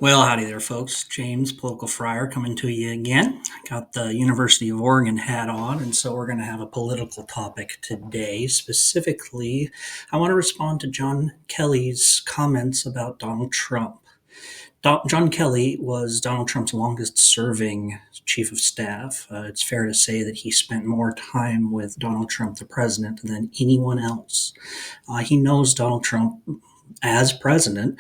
Well, howdy there, folks. James, Political Friar, coming to you again. Got the University of Oregon hat on, and so we're going to have a political topic today. Specifically, I want to respond to John Kelly's comments about Donald Trump. John Kelly was Donald Trump's longest serving chief of staff. It's fair to say that he spent more time with Donald Trump, the president, than anyone else. He knows Donald Trump as president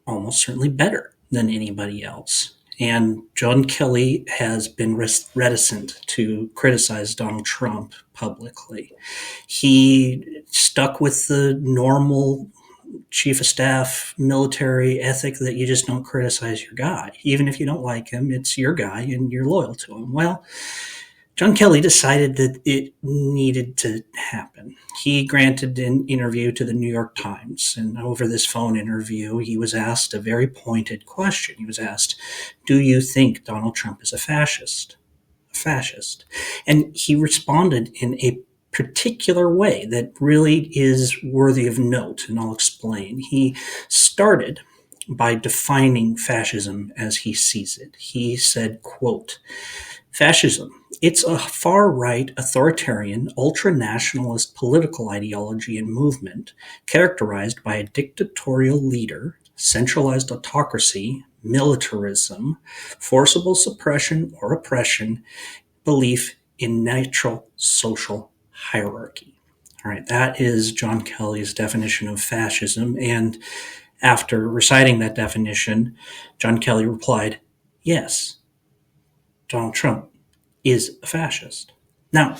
almost certainly better than anybody else. And John Kelly has been reticent to criticize Donald Trump publicly. He stuck with the normal chief of staff military ethic that you just don't criticize your guy. Even if you don't like him, it's your guy and you're loyal to him. Well, John Kelly decided that it needed to happen. He granted an interview to the New York Times, and over this phone interview, he was asked a very pointed question. He was asked, "Do you think Donald Trump is a fascist?" A fascist. And he responded in a particular way that really is worthy of note, and I'll explain. He started by defining fascism as he sees it. He said, quote, "Fascism, it's a far-right, authoritarian, ultra-nationalist political ideology and movement characterized by a dictatorial leader, centralized autocracy, militarism, forcible suppression or oppression, belief in natural social hierarchy." All right, that is John Kelly's definition of fascism. And after reciting that definition, John Kelly replied, "Yes, Donald Trump is a fascist." Now,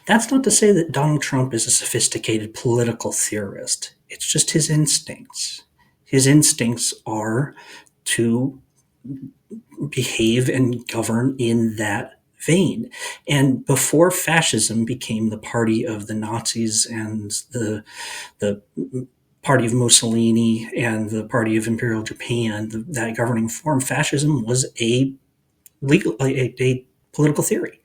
that's not to say that Donald Trump is a sophisticated political theorist. It's just his instincts. His instincts are to behave and govern in that vein. And before fascism became the party of the Nazis and the party of Mussolini and the party of Imperial Japan, that governing form, fascism was a political theory.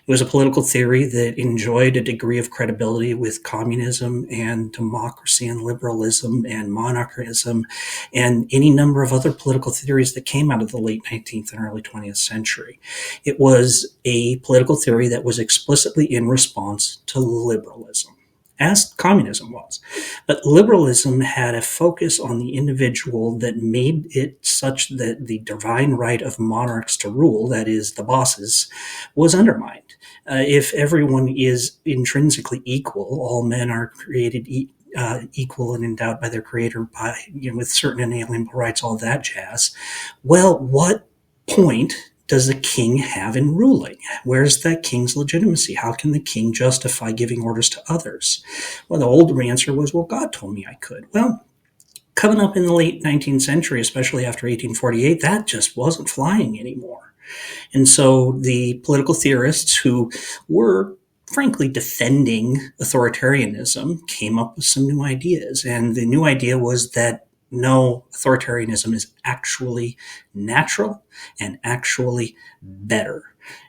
It was a political theory that enjoyed a degree of credibility with communism and democracy and liberalism and monarchism and any number of other political theories that came out of the late 19th and early 20th century. It was a political theory that was explicitly in response to liberalism, as communism was. But liberalism had a focus on the individual that made it such that the divine right of monarchs to rule, that is, the bosses, was undermined. If everyone is intrinsically equal, all men are created equal and endowed by their creator with certain inalienable rights, all that jazz. Well, what point does the king have in ruling? Where's that king's legitimacy? How can the king justify giving orders to others? Well, the old answer was, well, God told me I could. Well, coming up in the late 19th century, especially after 1848, that just wasn't flying anymore. And so the political theorists who were frankly defending authoritarianism came up with some new ideas. And the new idea was that no, authoritarianism is actually natural and actually better.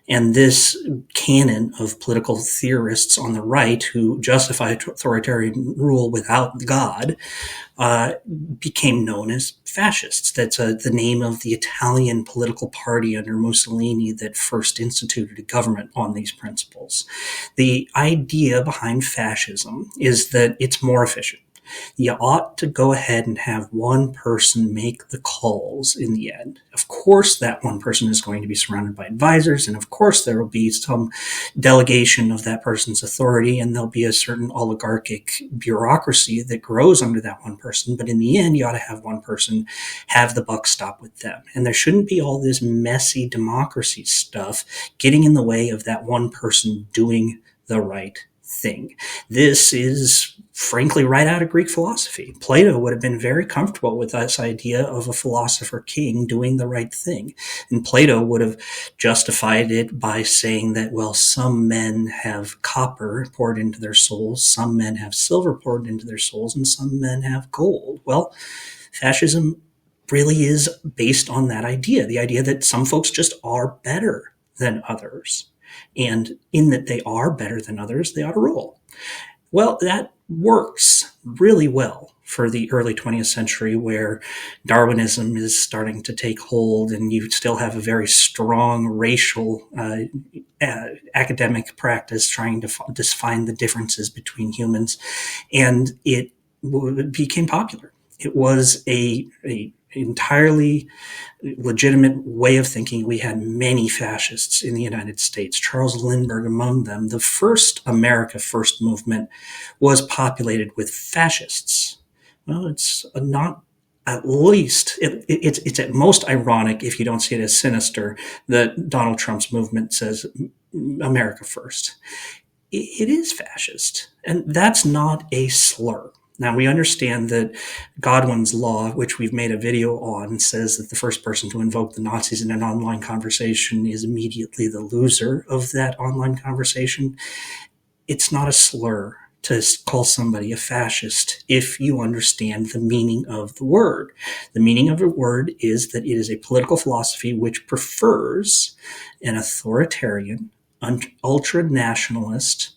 And this canon of political theorists on the right who justify authoritarian rule without God became known as fascists. That's the name of the Italian political party under Mussolini that first instituted a government on these principles. The idea behind fascism is that it's more efficient. You ought to go ahead and have one person make the calls in the end. Of course, that one person is going to be surrounded by advisors, and of course, there will be some delegation of that person's authority, and there'll be a certain oligarchic bureaucracy that grows under that one person. But in the end, you ought to have one person have the buck stop with them. And there shouldn't be all this messy democracy stuff getting in the way of that one person doing the right thing. This is frankly right out of Greek philosophy. Plato would have been very comfortable with this idea of a philosopher king doing the right thing. And Plato would have justified it by saying that, well, some men have copper poured into their souls, some men have silver poured into their souls, and some men have gold. Well, fascism really is based on that idea, the idea that some folks just are better than others. And in that they are better than others, they ought to rule. Well, that works really well for the early 20th century, where Darwinism is starting to take hold, and you still have a very strong racial academic practice trying to define the differences between humans, and it became popular. It was a entirely legitimate way of thinking. We had many fascists in the United States, Charles Lindbergh among them. The first America First movement was populated with fascists. Well, it's not at least, it's at most ironic, if you don't see it as sinister, that Donald Trump's movement says America First. It is fascist, and that's not a slur. Now, we understand that Godwin's law, which we've made a video on, says that the first person to invoke the Nazis in an online conversation is immediately the loser of that online conversation. It's not a slur to call somebody a fascist if you understand the meaning of the word. The meaning of the word is that it is a political philosophy which prefers an authoritarian, ultra-nationalist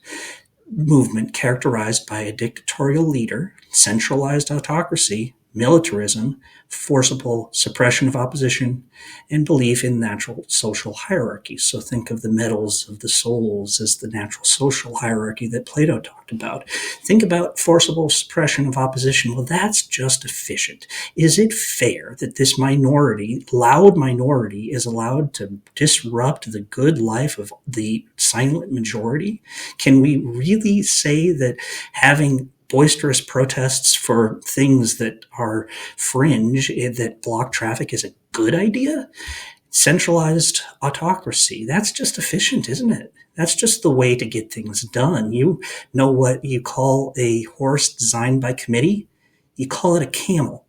movement characterized by a dictatorial leader, centralized autocracy, militarism, forcible suppression of opposition, and belief in natural social hierarchies. So think of the metals of the souls as the natural social hierarchy that Plato talked about. Think about forcible suppression of opposition. Well, that's just efficient. Is it fair that this minority, loud minority, is allowed to disrupt the good life of the silent majority? Can we really say that having boisterous protests for things that are fringe, that block traffic, is a good idea? Centralized autocracy, that's just efficient, isn't it? That's just the way to get things done. You know what you call a horse designed by committee? You call it a camel.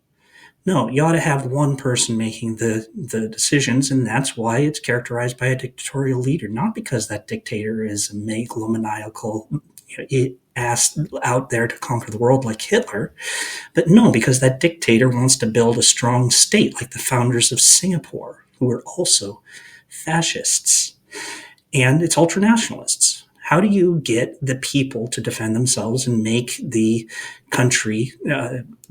No, you ought to have one person making the decisions, and that's why it's characterized by a dictatorial leader, not because that dictator is a megalomaniacal ass out there to conquer the world like Hitler, but no, because that dictator wants to build a strong state like the founders of Singapore, who were also fascists. And it's ultranationalists. How do you get the people to defend themselves and make the country,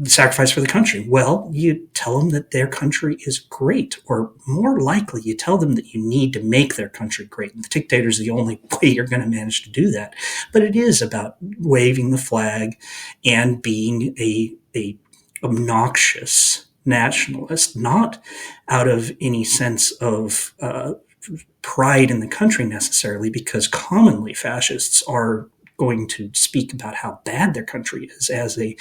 sacrifice for the country? Well, you tell them that their country is great, or more likely, you tell them that you need to make their country great. And the dictator is the only way you're going to manage to do that. But it is about waving the flag and being a obnoxious nationalist, not out of any sense of pride in the country necessarily, because commonly fascists are going to speak about how bad their country is as a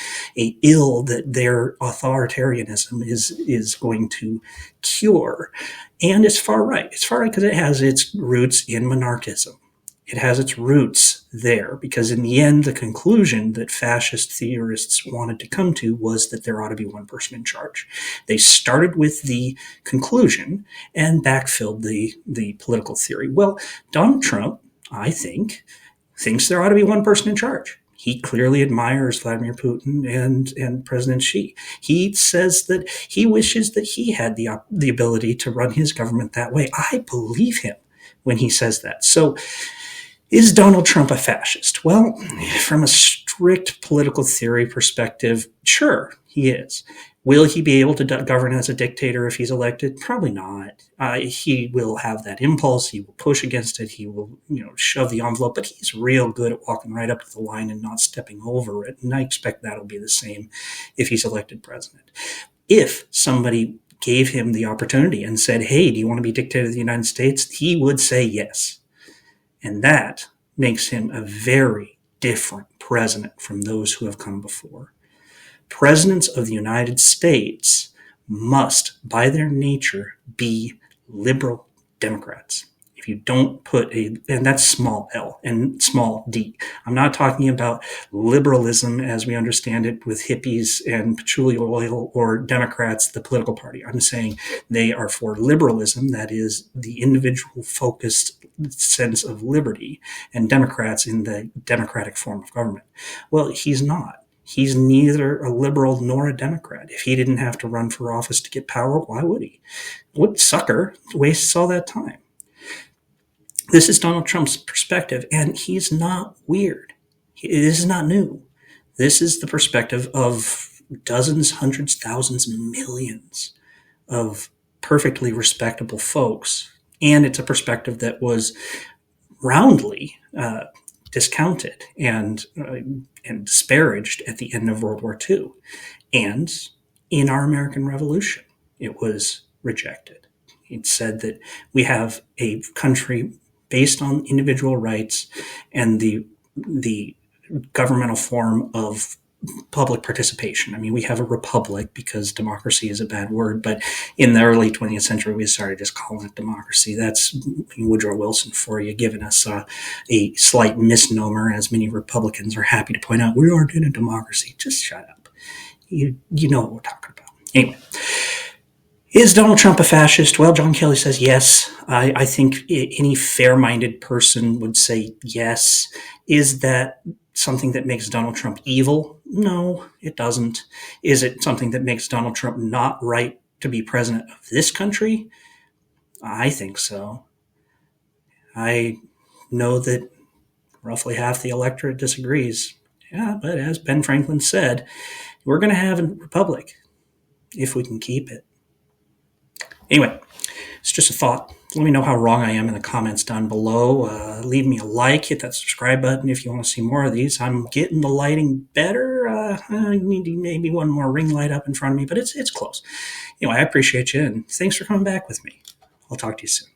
ill that their authoritarianism is going to cure. And it's far right. It's far right because it has its roots in monarchism. It has its roots there because in the end, the conclusion that fascist theorists wanted to come to was that there ought to be one person in charge. They started with the conclusion and backfilled the political theory. Well, Donald Trump, I think, thinks there ought to be one person in charge. He clearly admires Vladimir Putin and President Xi. He says that he wishes that he had the ability to run his government that way. I believe him when he says that. So, is Donald Trump a fascist? Well, from a strict political theory perspective, sure, he is. Will he be able to govern as a dictator if he's elected? Probably not. He will have that impulse. He will push against it. He will, shove the envelope. But he's real good at walking right up to the line and not stepping over it. And I expect that'll be the same if he's elected president. If somebody gave him the opportunity and said, "Hey, do you want to be dictator of the United States?" he would say yes. And that makes him a very different president from those who have come before. Presidents of the United States must, by their nature, be liberal Democrats. If you don't put and that's small L and small d. I'm not talking about liberalism as we understand it with hippies and patchouli oil or Democrats, the political party. I'm saying they are for liberalism, that is the individual focused sense of liberty, and Democrats in the democratic form of government. Well, he's not. He's neither a liberal nor a Democrat. If he didn't have to run for office to get power, why would he? What sucker wastes all that time? This is Donald Trump's perspective, and he's not weird. This is not new. This is the perspective of dozens, hundreds, thousands, millions of perfectly respectable folks. And it's a perspective that was roundly discounted and disparaged at the end of World War II. And in our American Revolution, it was rejected. It said that we have a country based on individual rights and the governmental form of public participation. I mean, we have a republic because democracy is a bad word, but in the early 20th century, we started just calling it democracy. That's Woodrow Wilson for you, giving us a slight misnomer, as many Republicans are happy to point out. We aren't in a democracy. Just shut up. You know what we're talking about. Anyway, is Donald Trump a fascist? Well, John Kelly says yes. I think any fair-minded person would say yes. Is that something that makes Donald Trump evil? No, it doesn't. Is it something that makes Donald Trump not right to be president of this country? I think so. I know that roughly half the electorate disagrees. Yeah, but as Ben Franklin said, we're going to have a republic if we can keep it. Anyway, it's just a thought. Let me know how wrong I am in the comments down below. Leave me a like, hit that subscribe button if you want to see more of these. I'm getting the lighting better. I need maybe one more ring light up in front of me, but it's close. Anyway, I appreciate you, and thanks for coming back with me. I'll talk to you soon.